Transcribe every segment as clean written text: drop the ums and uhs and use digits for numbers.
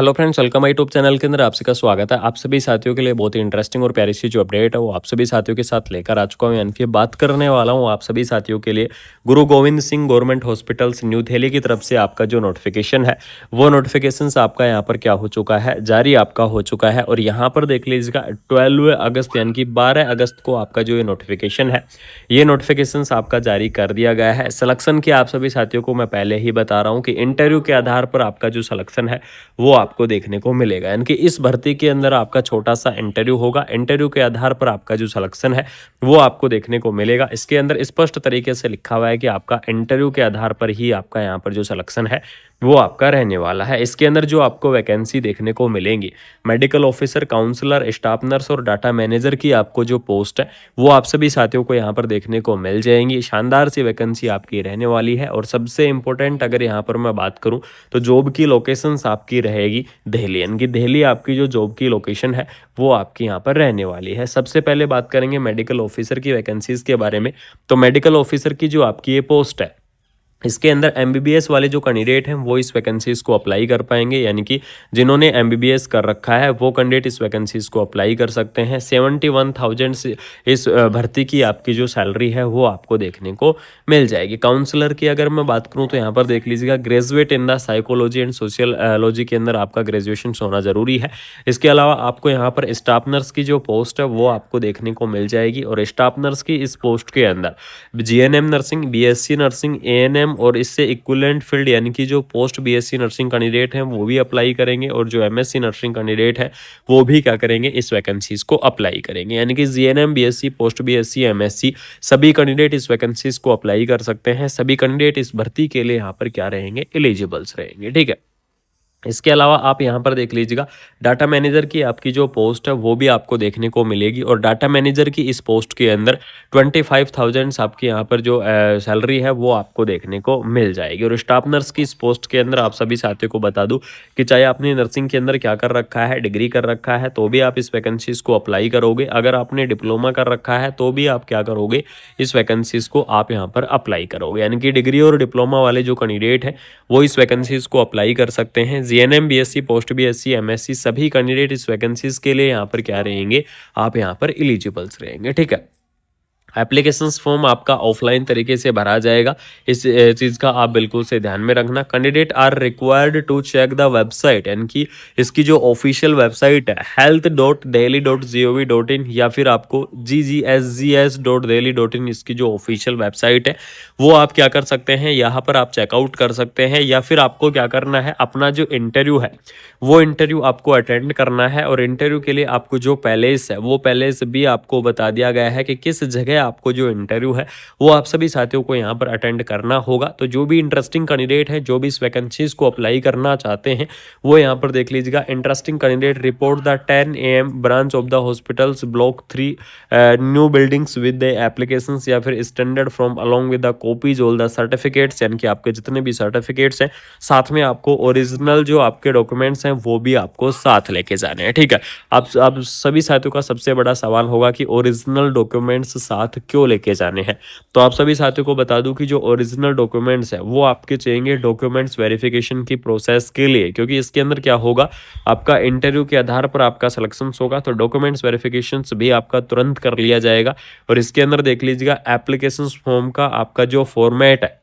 Hello friends, welcome my YouTube channel के अंदर आप सभी का स्वागत है। आप सभी साथियों के लिए बहुत ही इंटरेस्टिंग और प्यारी सी जो अपडेट है वो आप सभी साथियों के साथ लेकर आ चुका हूँ। यानी कि बात करने वाला हूँ आप सभी साथियों के लिए गुरु Govind Singh government hospitals new Delhi की तरफ से आपका जो नोटिफिकेशन है वो नोटिफिकेशन आपका यहाँ पर क्या हो चुका है, जारी आपका हो चुका है। और यहाँ पर देख लीजिएगा 12 अगस्त यानी कि 12 अगस्त को आपका जो ये नोटिफिकेशन है ये नोटिफिकेशन आपका जारी कर दिया गया है। सिलेक्शन की आप सभी साथियों को मैं पहले ही बता रहा हूँ कि इंटरव्यू के आधार पर आपका जो सिलेक्शन है वो आपको देखने को मिलेगा। यानी कि इस भर्ती के अंदर आपका छोटा सा इंटरव्यू होगा, इंटरव्यू के आधार पर आपका जो सिलेक्शन है वो आपको देखने को मिलेगा। इसके अंदर स्पष्ट तरीके से लिखा हुआ है कि आपका इंटरव्यू के आधार पर ही आपका यहाँ पर जो सिलेक्शन है वो आपका रहने वाला है। इसके अंदर जो आपको वैकेंसी देखने को मिलेंगी, medical officer, counsellor, staff nurse और डाटा मैनेजर की आपको जो पोस्ट है वो आप सभी साथियों को यहाँ पर देखने को मिल जाएंगी। शानदार सी वैकेंसी आपकी रहने वाली है। और सबसे इंपॉर्टेंट अगर यहाँ पर मैं बात करूँ तो जॉब की लोकेशंस आपकी रहेगी दिल्ली। यानी कि दिल्ली आपकी जो जॉब की लोकेशन है वो आपकी यहाँ पर रहने वाली है। सबसे पहले बात करेंगे मेडिकल ऑफिसर की वैकेंसीज के बारे में। तो मेडिकल ऑफिसर की जो आपकी ये पोस्ट है इसके अंदर एमबीबीएस वाले जो कैंडिडेट हैं वो इस वैकेंसीज को अप्लाई कर पाएंगे। यानी कि जिन्होंने एमबीबीएस कर रखा है वो कैंडिडेट इस वैकेंसीज को अप्लाई कर सकते हैं। 71,000 से इस भर्ती की आपकी जो सैलरी है वो आपको देखने को मिल जाएगी। काउंसलर की अगर मैं बात करूं तो यहाँ पर देख लीजिएगा graduate in the psychology and sociology के अंदर आपका ग्रेजुएशन होना जरूरी है। इसके अलावा आपको यहाँ पर स्टाफ नर्स की जो पोस्ट है वो आपको देखने को मिल जाएगी। और स्टाफ नर्स की इस पोस्ट के अंदर GNM nursing, BSc nursing, ANM और इससे इक्विवेलेंट फील्ड यानी कि जो पोस्ट बीएससी नर्सिंग कैंडिडेट हैं वो भी अप्लाई करेंगे। और जो एमएससी नर्सिंग कैंडिडेट है वो भी क्या करेंगे, इस वैकेंसीज को अप्लाई करेंगे। यानी कि GNM, BSc, post BSc, MSc सभी कैंडिडेट इस वैकेंसीज को अप्लाई कर सकते हैं। सभी कैंडिडेट इस भर्ती के लिए यहाँ पर क्या रहेंगे, एलिजिबल्स रहेंगे। ठीक है। इसके अलावा आप यहाँ पर देख लीजिएगा डाटा मैनेजर की आपकी जो पोस्ट है वो भी आपको देखने को मिलेगी। और डाटा मैनेजर की इस पोस्ट के अंदर 25,000 आपकी यहाँ पर जो सैलरी है वो आपको देखने को मिल जाएगी। और स्टाफ नर्स की इस पोस्ट के अंदर आप सभी साथियों को बता दूं कि चाहे आपने नर्सिंग के अंदर क्या कर रखा है, डिग्री कर रखा है, तो भी आप इस वैकेंसीज को अप्लाई करोगे। अगर आपने डिप्लोमा कर रखा है तो भी आप क्या करोगे, इस वैकेंसीज को आप यहाँ पर अप्लाई करोगे। यानी कि डिग्री और डिप्लोमा वाले जो कैंडिडेट हैं वो इस वैकेंसीज को अप्लाई कर सकते हैं। GNM, BSc, post BSc, MSc सभी कैंडिडेट इस वैकेंसीज के लिए यहाँ पर क्या रहेंगे, आप यहाँ पर एलिजिबल्स रहेंगे। ठीक है। एप्लीकेशंस फॉर्म आपका ऑफलाइन तरीके से भरा जाएगा। इस चीज़ का आप बिल्कुल से ध्यान में रखना। Candidate are required to check the website, यानी कि इसकी जो ऑफिशियल वेबसाइट है health.delhi.gov.in या फिर आपको ggshs.delhi.in इसकी जो ऑफिशियल वेबसाइट है वो आप क्या कर सकते हैं, यहाँ पर आप चेकआउट कर सकते हैं। या फिर आपको क्या करना है, अपना जो इंटरव्यू है वो इंटरव्यू आपको अटेंड करना है। और इंटरव्यू के लिए आपको जो पैलेस है वो पैलेस भी आपको बता दिया गया है कि किस जगह आपको जो इंटरव्यू है वो आप सभी साथियों को यहाँ पर अटेंड करना होगा। तो जो भी इंटरेस्टिंग कैंडिडेट है, जो भी इस वैकेंसीज को अप्लाई करना चाहते हैं वो यहाँ पर देख लीजिएगा। Interesting candidate report the 10 AM branch of the hospitals block 3 new buildings with the applications या फिर standard from along with the copies all the certificates, यानी कि आपके जितने भी सर्टिफिकेट्स हैं साथ में आपको ओरिजिनल जो आपके डॉक्यूमेंट्स हैं वो भी आपको साथ लेके जाने हैं। ठीक है। आप सभी साथियों का सबसे बड़ा सवाल होगा कि ओरिजिनल डॉक्यूमेंट्स साथ क्यों लेके जाने हैं। तो आप सभी साथियों को बता दूं कि जो ओरिजिनल डॉक्यूमेंट्स है वो आपके चाहिए डॉक्यूमेंट्स वेरिफिकेशन की प्रोसेस के लिए, क्योंकि इसके अंदर क्या होगा, आपका इंटरव्यू के आधार पर आपका सिलेक्शन होगा तो डॉक्यूमेंट्स वेरिफिकेशन भी आपका तुरंत कर लिया जाएगा। और इसके अंदर देख लीजिएगा एप्लीकेशन फॉर्म का आपका जो फॉर्मेट है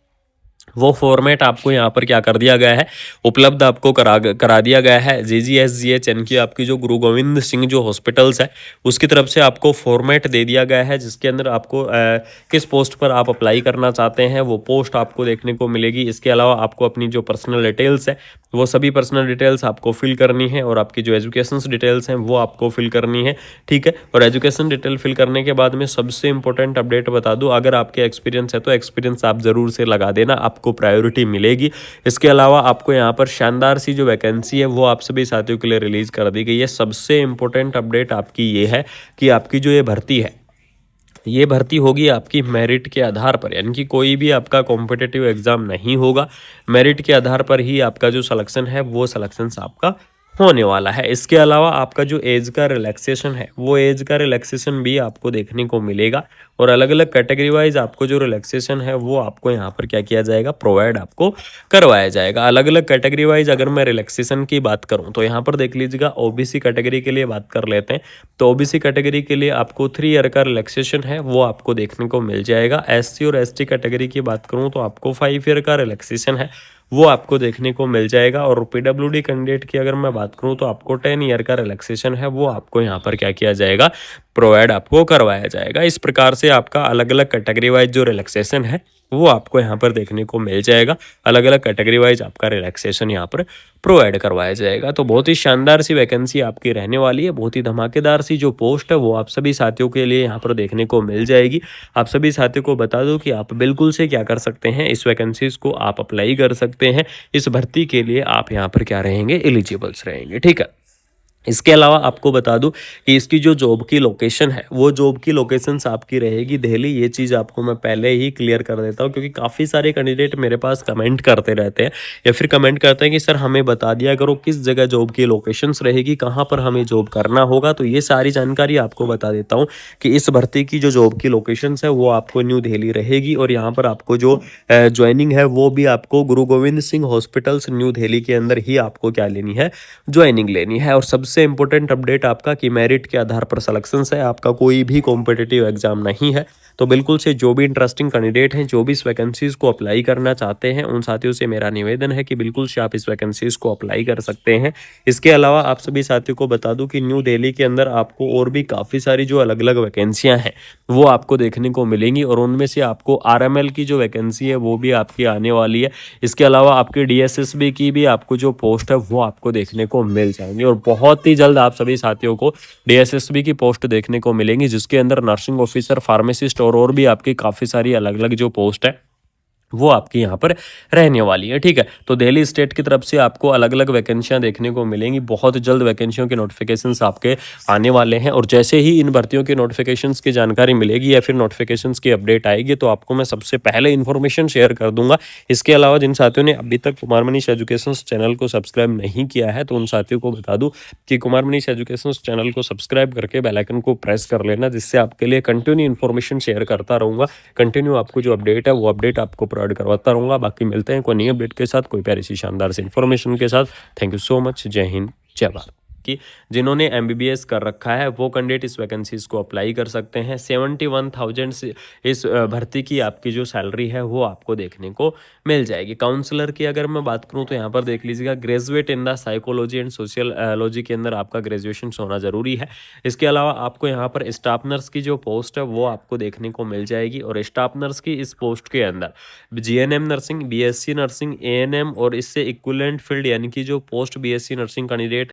वो फॉर्मेट आपको यहाँ पर क्या कर दिया गया है, उपलब्ध आपको करा दिया गया है। जीजीएसजीएच यानी कि आपकी जो गुरु गोविंद सिंह जो हॉस्पिटल्स है उसकी तरफ से आपको फॉर्मेट दे दिया गया है जिसके अंदर आपको किस पोस्ट पर आप अप्लाई करना चाहते हैं वो पोस्ट आपको देखने को मिलेगी। इसके अलावा आपको अपनी जो पर्सनल डिटेल्स है वो सभी पर्सनल डिटेल्स आपको फिल करनी है। और आपकी जो एजुकेशन डिटेल्स हैं वो आपको फिल करनी है। ठीक है। और एजुकेशन डिटेल फिल करने के बाद में सबसे इंपॉर्टेंट अपडेट बता दूं, अगर आपके एक्सपीरियंस है तो एक्सपीरियंस आप ज़रूर से लगा देना, आपको प्रायोरिटी मिलेगी। इसके अलावा आपको यहाँ पर शानदार सी जो वैकेंसी है वो आप सभी साथियों के लिए रिलीज कर दी गई है। सबसे इंपॉर्टेंट अपडेट आपकी ये है कि आपकी जो ये भर्ती है ये भर्ती होगी आपकी मेरिट के आधार पर, यानी कि कोई भी आपका कॉम्पिटिटिव एग्जाम नहीं होगा। मेरिट के आधार पर ही आपका जो सिलेक्शन है वो सिलेक्शन आपका होने वाला है। इसके अलावा आपका जो एज का रिलैक्सेशन है, वो एज का रिलैक्सेशन भी आपको देखने को मिलेगा और अलग-अलग कैटेगरी वाइज़ आपको जो रिलैक्सेशन है, वो आपको यहाँ पर क्या किया जाएगा, प्रोवाइड आपको करवाया जाएगा। अलग-अलग कैटेगरी वाइज़ अगर मैं रिलैक्सेशन की बात करूँ, तो यहाँ पर देख लीजिएगा ओबीसी कैटेगरी के लिए बात कर लेते हैं। तो ओबीसी कैटेगरी के लिए आपको 3 ईयर का रिलैक्सेशन है, वो आपको देखने को मिल जाएगा। एससी और एसटी कैटेगरी की बात करूँ, तो आपको 5 ईयर का रिलैक्सेशन है, वो आपको देखने को मिल जाएगा। और पीडब्ल्यूडी कैंडिडेट की अगर मैं बात करूं तो आपको 10 ईयर का रिलैक्सेशन है, वो आपको यहाँ पर क्या किया जाएगा, प्रोवाइड आपको करवाया जाएगा। इस प्रकार से आपका अलग अलग कैटेगरी वाइज जो रिलैक्सेशन है, वो आपको यहाँ पर देखने को मिल जाएगा। अलग अलग कैटेगरी वाइज आपका रिलैक्सेशन यहाँ पर प्रोवाइड करवाया जाएगा। तो बहुत ही शानदार सी वैकेंसी आपकी रहने वाली है, बहुत ही धमाकेदार सी जो पोस्ट है, वो आप सभी साथियों के लिए यहाँ पर देखने को मिल जाएगी। आप सभी साथियों को बता दूं कि आप बिल्कुल से क्या कर सकते हैं, इस वैकेंसीज को आप अप्लाई कर सकते हैं। इस भर्ती के लिए आप यहाँ पर क्या रहेंगे, एलिजिबल्स रहेंगे। ठीक है। इसके अलावा आपको बता दूं कि इसकी जो जॉब की लोकेशन है, वो जॉब की लोकेशंस आपकी रहेगी दिल्ली। ये चीज़ आपको मैं पहले ही क्लियर कर देता हूं, क्योंकि काफ़ी सारे कैंडिडेट मेरे पास कमेंट करते रहते हैं या फिर कमेंट करते हैं कि सर हमें बता दिया करो किस जगह जॉब की लोकेशंस रहेगी, कहाँ पर हमें जॉब करना होगा। तो ये सारी जानकारी आपको बता देता हूँ कि इस भर्ती की जो जॉब की लोकेशंस है, वो आपको न्यू दिल्ली रहेगी। और यहाँ पर आपको जो ज्वाइनिंग है, वो भी आपको गुरु गोविंद सिंह हॉस्पिटल्स न्यू दिल्ली के अंदर ही आपको क्या लेनी है, ज्वाइनिंग लेनी है। और सबसे इंपॉर्टेंट अपडेट आपका कि मेरिट के आधार पर सिलेक्शन है, आपका कोई भी कॉम्पिटिटिव एग्जाम नहीं है। तो बिल्कुल से जो भी इंटरेस्टिंग कैंडिडेट हैं, जो भी इस वैकेंसीज को अप्लाई करना चाहते हैं, उन साथियों से मेरा निवेदन है कि बिल्कुल से आप इस वैकेंसीज को अप्लाई कर सकते हैं। इसके अलावा आप सभी साथियों को बता दूं कि न्यू दिल्ली के अंदर आपको और भी काफ़ी सारी जो अलग अलग वैकेंसियां हैं, वो आपको देखने को मिलेंगी। और उनमें से आपको आरएमएल की जो वैकेंसी है, वो भी आपकी आने वाली है। इसके अलावा आपकी डीएसएसबी की भी आपको जो पोस्ट है, वो आपको देखने को मिल जाएंगी। और बहुत ही जल्द आप सभी साथियों को डीएसएसबी की पोस्ट देखने को मिलेंगी, जिसके अंदर नर्सिंग ऑफिसर, फार्मासिस्ट और भी आपकी काफ़ी सारी अलग अलग जो पोस्ट है, वो आपकी यहाँ पर रहने वाली है। ठीक है। तो दिल्ली स्टेट की तरफ से आपको अलग अलग वैकेंसियाँ देखने को मिलेंगी। बहुत जल्द वैकेंसियों के नोटिफिकेशंस आपके आने वाले हैं। और जैसे ही इन भर्तियों के नोटिफिकेशंस की जानकारी मिलेगी या फिर नोटिफिकेशंस की अपडेट आएगी, तो आपको मैं सबसे पहले इन्फॉर्मेशन शेयर कर दूंगा। इसके अलावा जिन साथियों ने अभी तक कुमार मनीष एजुकेशन चैनल को सब्सक्राइब नहीं किया है, तो उन साथियों को बता दूँ कि कुमार मनीष एजुकेशन चैनल को सब्सक्राइब करके बेल आइकन को प्रेस कर लेना, जिससे आपके लिए कंटिन्यू इन्फॉर्मेशन शेयर करता रहूँगा। कंटिन्यू आपको जो अपडेट है, वो अपडेट आपको प्रोवाइड करवाता रहूँगा। बाकी मिलते हैं कोई नई अपडेट के साथ, कोई प्यारी सी शानदार सी इन्फॉर्मेशन के साथ। Thank you so much. जय हिंद, जय भारत। कि जिन्होंने एमबीबीएस कर रखा है, वो कैंडिडेट इस वैकेंसीज को अप्लाई कर सकते हैं। 71,000 से इस भर्ती की आपकी जो सैलरी है, वो आपको देखने को मिल जाएगी। काउंसलर की अगर मैं बात करूं, तो यहाँ पर देख लीजिएगा, graduate in the psychology and sociology के अंदर आपका ग्रेजुएशन होना जरूरी है। इसके अलावा आपको यहाँ पर स्टाफ नर्स की जो पोस्ट है, वो आपको देखने को मिल जाएगी। और स्टाफ नर्स की इस पोस्ट के अंदर GNM nursing, BSc nursing, ANM और इससे इक्विवेलेंट फील्ड यानी कि जो पोस्ट बीएससी नर्सिंग कैंडिडेट